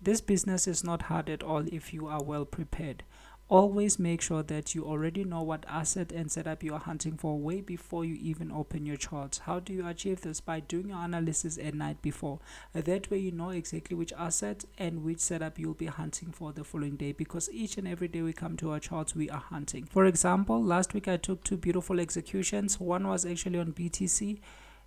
This business is not hard at all if you are well prepared. Always make sure that you already know what asset and setup you are hunting for way before you even open your charts. How do you achieve this? By doing your analysis at night before. That way you know exactly which asset and which setup you'll be hunting for the following day, because each and every day we come to our charts, we are hunting. For example, last week I took two beautiful executions. One was actually on BTC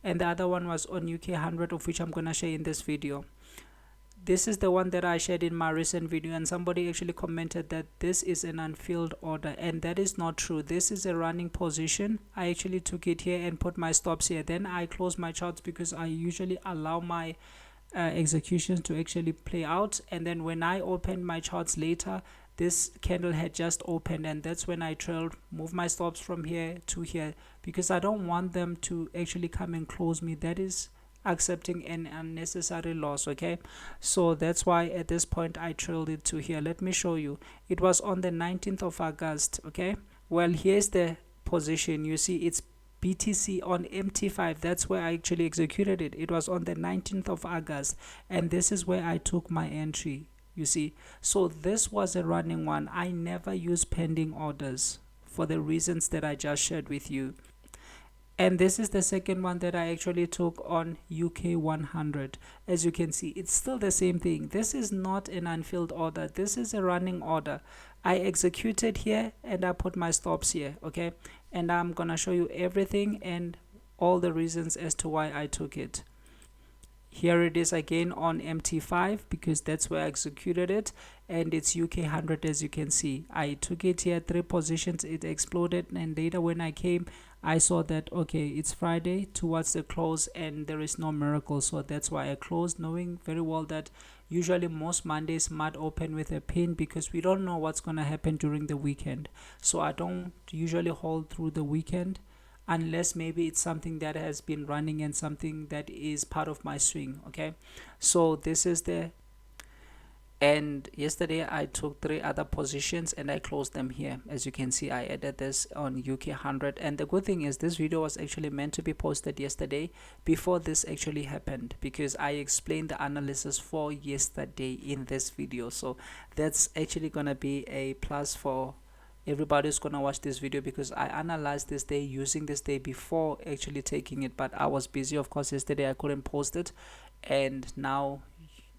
and the other one was on UK 100, of which I'm going to share in this video. This is the one that I shared in my recent video, and somebody actually commented that this is an unfilled order, and that is not true. This is a running position. I actually took it here and put my stops here. Then I close my charts because I usually allow my executions to actually play out, and then when I open my charts later, this candle had just opened, and that's when I trailed, move my stops from here to here, because I don't want them to actually come and close me. That is accepting an unnecessary loss. Okay, so that's why at this point I trailed it to here. Let me show you. It was on the 19th of August. Okay, well, here's the position. You see it's BTC on MT5. That's where I actually executed it. It was on the 19th of August, and this is where I took my entry. You see, so this was a running one. I never use pending orders for the reasons that I just shared with you. And this is the second one that I actually took on UK 100. As you can see, it's still the same thing. This is not an unfilled order. This is a running order. I executed here and I put my stops here. Okay, and I'm gonna show you everything and all the reasons as to why I took it. Here it is again on MT5 because that's where I executed it, and it's UK 100. As you can see, I took it here, 3 positions, it exploded, and later when I came I saw that okay, it's Friday towards the close and there is no miracle, so that's why I closed, knowing very well that usually most Mondays might open with a pin because we don't know what's going to happen during the weekend. So I don't usually hold through the weekend unless maybe it's something that has been running and something that is part of my swing. Okay, so this is the, and yesterday I took 3 other positions and I closed them here. As you can see, I added this on UK 100, and the good thing is this video was actually meant to be posted yesterday before this actually happened, because I explained the analysis for yesterday in this video. So that's actually gonna be a plus for everybody's gonna watch this video, because I analyzed this day using this day before actually taking it, but I was busy, of course. Yesterday I couldn't post it, and now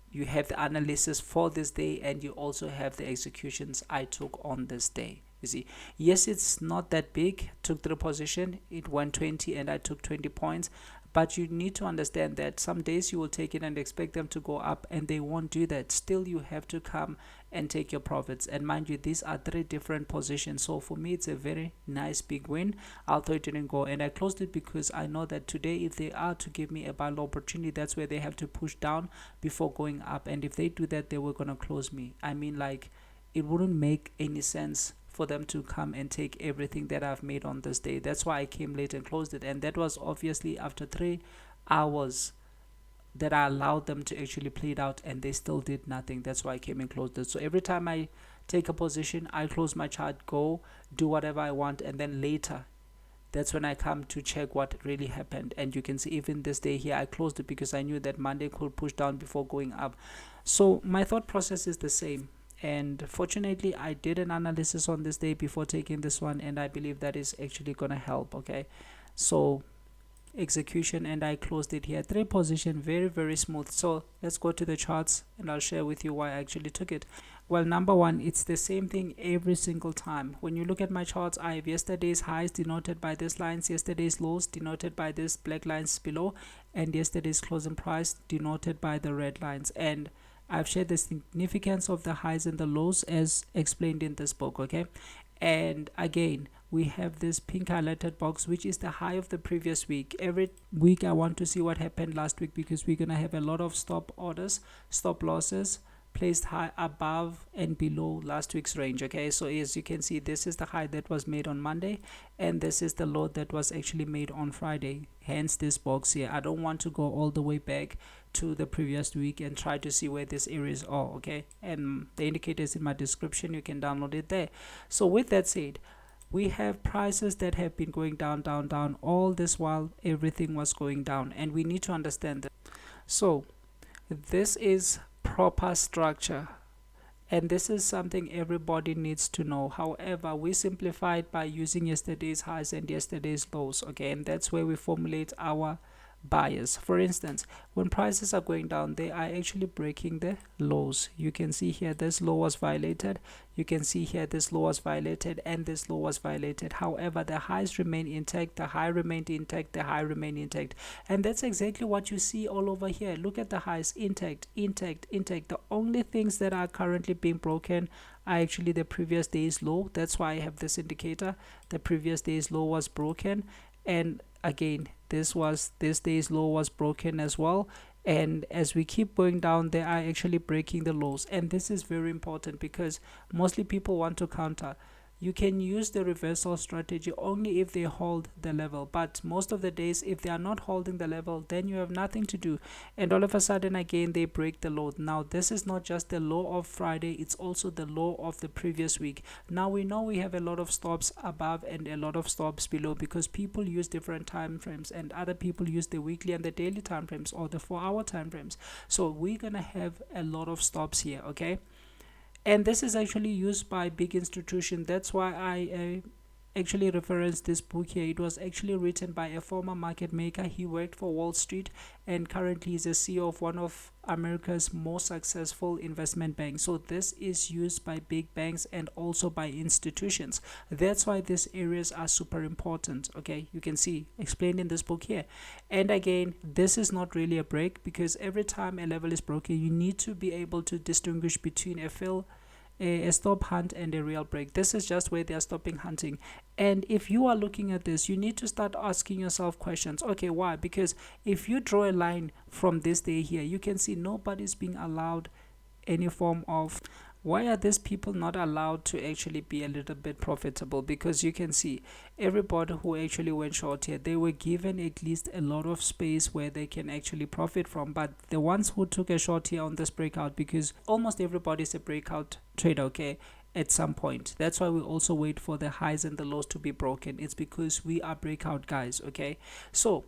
you have the analysis for this day and you also have the executions I took on this day. You see, yes, it's not that big. Took the position, it went 20 and I took 20 points, but you need to understand that some days you will take it and expect them to go up and they won't do that. Still, you have to come and take your profits, and mind you, these are 3 different positions. So for me, it's a very nice big win, although it didn't go, and I closed it because I know that today if they are to give me a buy low opportunity, that's where they have to push down before going up, and if they do that, they were gonna close me. I mean, like, it wouldn't make any sense for them to come and take everything that I've made on this day. That's why I came late and closed it, and that was obviously after 3 hours that I allowed them to actually play it out, and they still did nothing. That's why I came and closed it. So every time I take a position, I close my chart, go do whatever I want, and then later that's when I come to check what really happened. And you can see even this day here, I closed it because I knew that Monday could push down before going up. So my thought process is the same, and fortunately I did an analysis on this day before taking this one, and I believe that is actually gonna help. Okay, so execution, and I closed it here, 3 position, very smooth. So let's go to the charts and I'll share with you why I actually took it. Well, number one, it's the same thing every single time. When you look at my charts, I have yesterday's highs denoted by these lines, yesterday's lows denoted by these black lines below, and yesterday's closing price denoted by the red lines. And I've shared the significance of the highs and the lows as explained in this book. Okay, and again, we have this pink highlighted box, which is the high of the previous week. Every week I want to see what happened last week, because we're gonna have a lot of stop orders, stop losses placed high above and below last week's range. Okay, so as you can see, this is the high that was made on Monday, and this is the low that was actually made on Friday, hence this box here. I don't want to go all the way back to the previous week and try to see where these areas are. Okay, and the indicators in my description, you can download it there. So with that said, we have prices that have been going down all this while everything was going down, and we need to understand that. So this is proper structure, and this is something everybody needs to know. However, we simplified by using yesterday's highs and yesterday's lows, okay, and that's where we formulate our bias. For instance, when prices are going down, they are actually breaking the lows. You can see here this low was violated, you can see here this low was violated, and this low was violated. However, the highs remain intact, the high remained intact, the high remain intact, and that's exactly what you see all over here. Look at the highs, intact, intact, intact. The only things that are currently being broken are actually the previous day's low. That's why I have this indicator. The previous day's low was broken, and again this day's low was broken as well. And as we keep going down, they are actually breaking the lows, and this is very important because mostly people want to counter. You can use the reversal strategy only if they hold the level, but most of the days if they are not holding the level, then you have nothing to do, and all of a sudden again they break the low. Now this is not just the low of Friday, it's also the low of the previous week. Now we know we have a lot of stops above and a lot of stops below because people use different time frames, and other people use the weekly and the daily time frames or the 4-hour time frames. So we're gonna have a lot of stops here, okay? And this is actually used by big institutions. That's why I actually reference this book here. It was actually written by a former market maker. He worked for Wall Street and currently is a CEO of one of America's most successful investment banks. So this is used by big banks and also by institutions. That's why these areas are super important. Okay, you can see explained in this book here. And again, this is not really a break because every time a level is broken, you need to be able to distinguish between a stop hunt and a real break. This is just where they are stopping hunting. And if you are looking at this, you need to start asking yourself questions. Okay, why? Because if you draw a line from this day here, you can see nobody's being allowed any form of. Why are these people not allowed to actually be a little bit profitable? Because you can see everybody who actually went short here, they were given at least a lot of space where they can actually profit from. But the ones who took a short here on this breakout, because almost everybody is a breakout trader, okay, at some point. That's why we also wait for the highs and the lows to be broken. It's because we are breakout guys, okay? So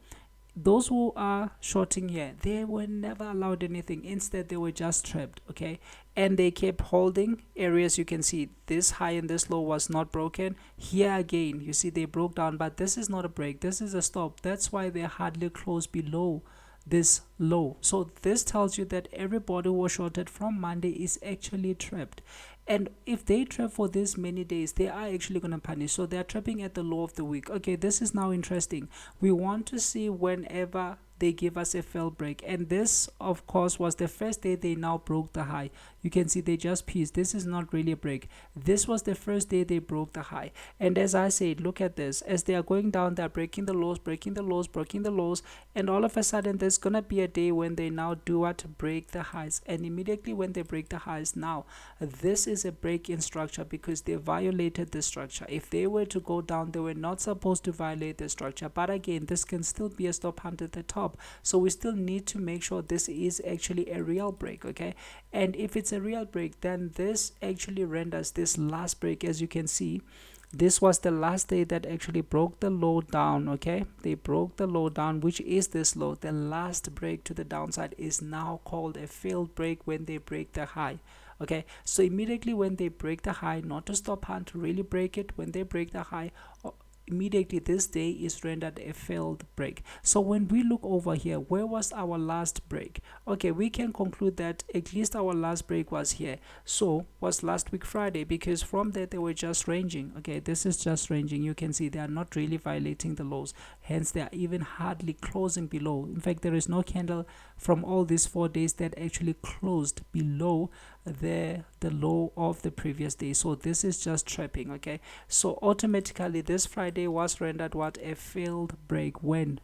those who are shorting here, they were never allowed anything. Instead, they were just trapped, okay? And they kept holding areas. You can see this high and this low was not broken. Here again, you see they broke down, but this is not a break, this is a stop. That's why they hardly close below this low. So this tells you that everybody who was shorted from Monday is actually trapped. And if they trap for this many days, they are actually going to punish. So they are trapping at the low of the week. Okay, this is now interesting. We want to see whenever they give us a fail break, and this of course was the first day they now broke the high. You can see they just pieced. This is not really a break. This was the first day they broke the high, and as I said, look at this. As they are going down, they're breaking the lows, breaking the lows, breaking the lows, and all of a sudden there's gonna be a day when they now do what? Break the highs. And immediately when they break the highs, now this is a break in structure because they violated the structure. If they were to go down, they were not supposed to violate the structure. But again, this can still be a stop hunt at the top, so we still need to make sure this is actually a real break, okay? And if it's a real break, then this actually renders this last break. As you can see, this was the last day that actually broke the low down, okay? They broke the low down, which is this low. The last break to the downside is now called a failed break when they break the high. Okay, so immediately when they break the high, not to stop hunt, to really break it, when they break the high, immediately this day is rendered a failed break. So when we look over here, where was our last break? Okay, we can conclude that at least our last break was here. So was last week Friday, because from there they were just ranging. Okay, this is just ranging. You can see they are not really violating the lows, hence they are even hardly closing below. In fact, there is no candle from all these 4 days that actually closed below the low of the previous day. So this is just trapping, okay? So automatically this Friday was rendered what? A failed break. When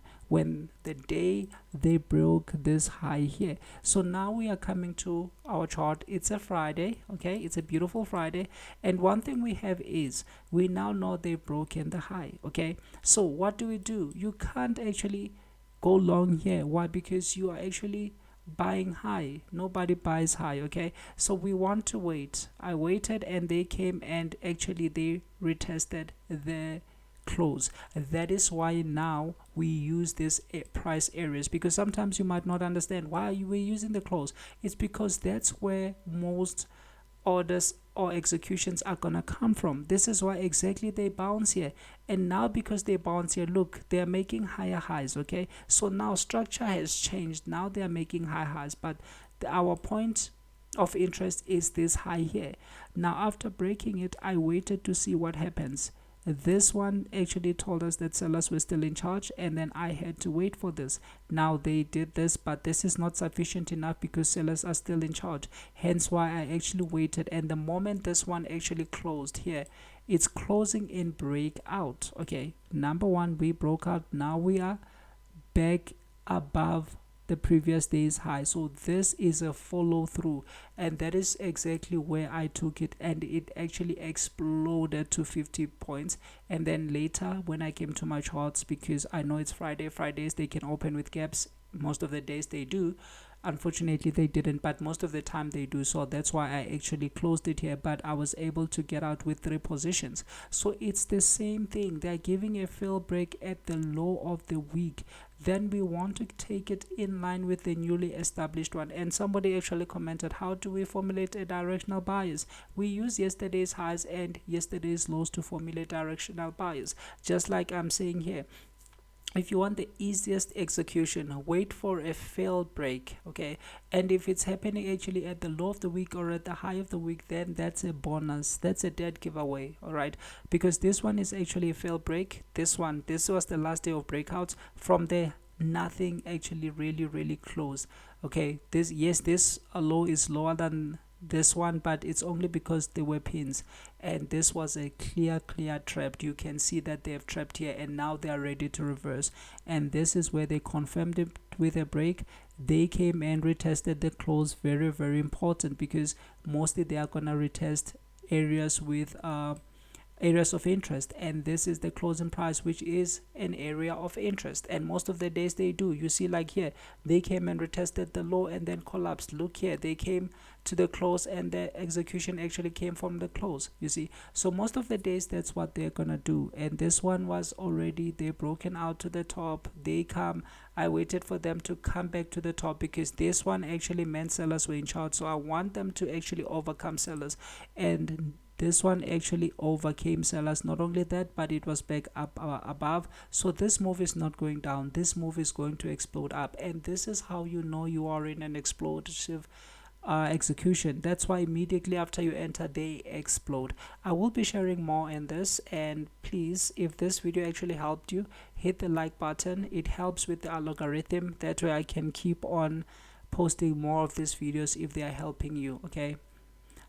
the day they broke this high here. So now we are coming to our chart. It's a Friday, okay? It's a beautiful Friday, and one thing we have is we now know they've broken the high, okay? So what do? You can't actually go long here. Why? Because you are actually buying high. Nobody buys high, okay? So we want to wait. I waited and they came and actually they retested the close. That is why now we use this price areas, because sometimes you might not understand why you were using the close. It's because that's where most orders or executions are gonna come from. This is why exactly they bounce here. And now because they bounce here, look, they're making higher highs. Okay, so now structure has changed. Now they are making high highs, but our point of interest is this high here. Now after breaking it, I waited to see what happens. This one actually told us that sellers were still in charge, and then I had to wait for this. Now they did this, but this is not sufficient enough because sellers are still in charge, hence why I actually waited. And the moment this one actually closed here, it's closing in breakout. Okay, number one, we broke out. Now we are back above the previous day's high. So this is a follow through, and that is exactly where I took it, and it actually exploded to 50 points. And then later when I came to my charts, because I know it's Fridays they can open with gaps. Most of the days they do. Unfortunately they didn't, but most of the time they do. So that's why I actually closed it here, but I was able to get out with 3 positions. So it's the same thing. They're giving a fail break at the low of the week, then we want to take it in line with the newly established one. And somebody actually commented, how do we formulate a directional bias? We use yesterday's highs and yesterday's lows to formulate directional bias, just like I'm saying here. If you want the easiest execution, wait for a fail break. Okay, and if it's happening actually at the low of the week or at the high of the week, then that's a bonus, that's a dead giveaway. All right, because this one is actually a fail break. This was the last day of breakouts. From there, nothing actually really close. Okay, this low is lower than this one, but it's only because they were pins, and this was a clear trap. You can see that they have trapped here, and now they are ready to reverse, and this is where they confirmed it with a break. They came and retested the close. Very important, because mostly they are gonna retest areas with areas of interest, and this is the closing price, which is an area of interest, and most of the days they do. You see, like here, they came and retested the low and then collapsed. Look here, they came to the close and the execution actually came from the close, you see. So most of the days that's what they're gonna do, and this one was already, they broken out to the top. They come, I waited for them to come back to the top, because this one actually meant sellers were in charge, so I want them to actually overcome sellers, and this one actually overcame sellers. Not only that, but it was back up above. So this move is not going down, this move is going to explode up, and this is how you know you are in an explosive execution. That's why immediately after you enter, they explode. I will be sharing more in this, and please, if this video actually helped you, hit the like button. It helps with the algorithm. That way I can keep on posting more of these videos if they are helping you. Okay,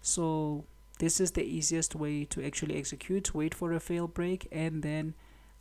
so this is the easiest way to actually execute. Wait for a fail break, and then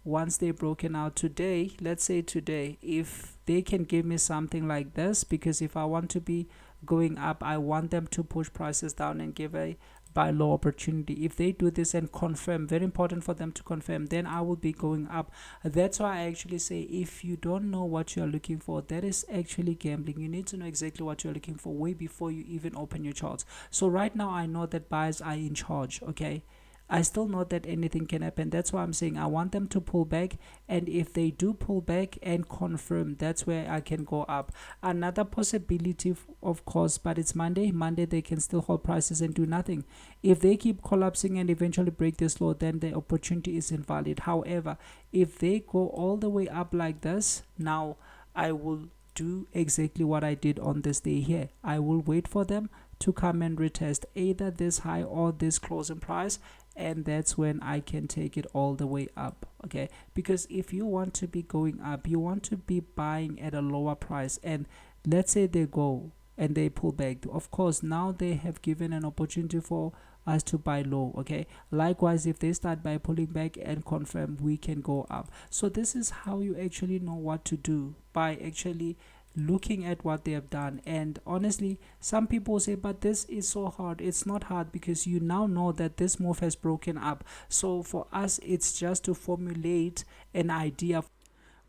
once they're broken out today, let's say today, if they can give me something like this, because if I want to be going up, I want them to push prices down and give a buy low opportunity. If they do this and confirm, very important for them to confirm, then I will be going up. That's why I actually say, if you don't know what you're looking for, that is actually gambling. You need to know exactly what you're looking for way before you even open your charts. So right now I know that buyers are in charge. Okay, I still know that anything can happen. That's why I'm saying I want them to pull back, and if they do pull back and confirm, that's where I can go up. Another possibility, of course, but it's Monday they can still hold prices and do nothing. If they keep collapsing and eventually break this low, then the opportunity is invalid. However, if they go all the way up like this, now I will do exactly what I did on this day here. I will wait for them to come and retest either this high or this closing price, and that's when I can take it all the way up. Okay, because if you want to be going up, you want to be buying at a lower price, and let's say they go and they pull back, of course now they have given an opportunity for us to buy low. Okay, likewise, if they start by pulling back and confirm, we can go up. So this is how you actually know what to do, by actually looking at what they have done. And honestly, some people say, but this is so hard. It's not hard, because you now know that this move has broken up. So for us, it's just to formulate an idea.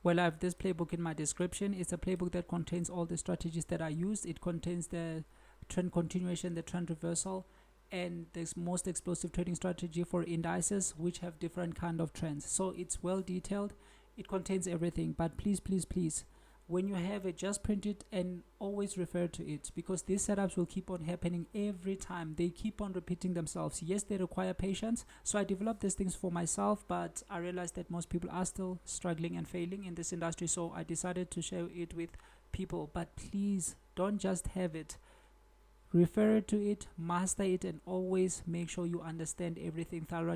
Well, I have this playbook in my description. It's a playbook that contains all the strategies that I used. It contains the trend continuation, the trend reversal, and the most explosive trading strategy for indices, which have different kind of trends. So it's well detailed, it contains everything. But please, when you have it, just print it and always refer to it, because these setups will keep on happening every time. They keep on repeating themselves. Yes, they require patience. So I developed these things for myself, but I realized that most people are still struggling and failing in this industry, so I decided to share it with people. But please don't just have it, refer to it, master it, and always make sure you understand everything thoroughly.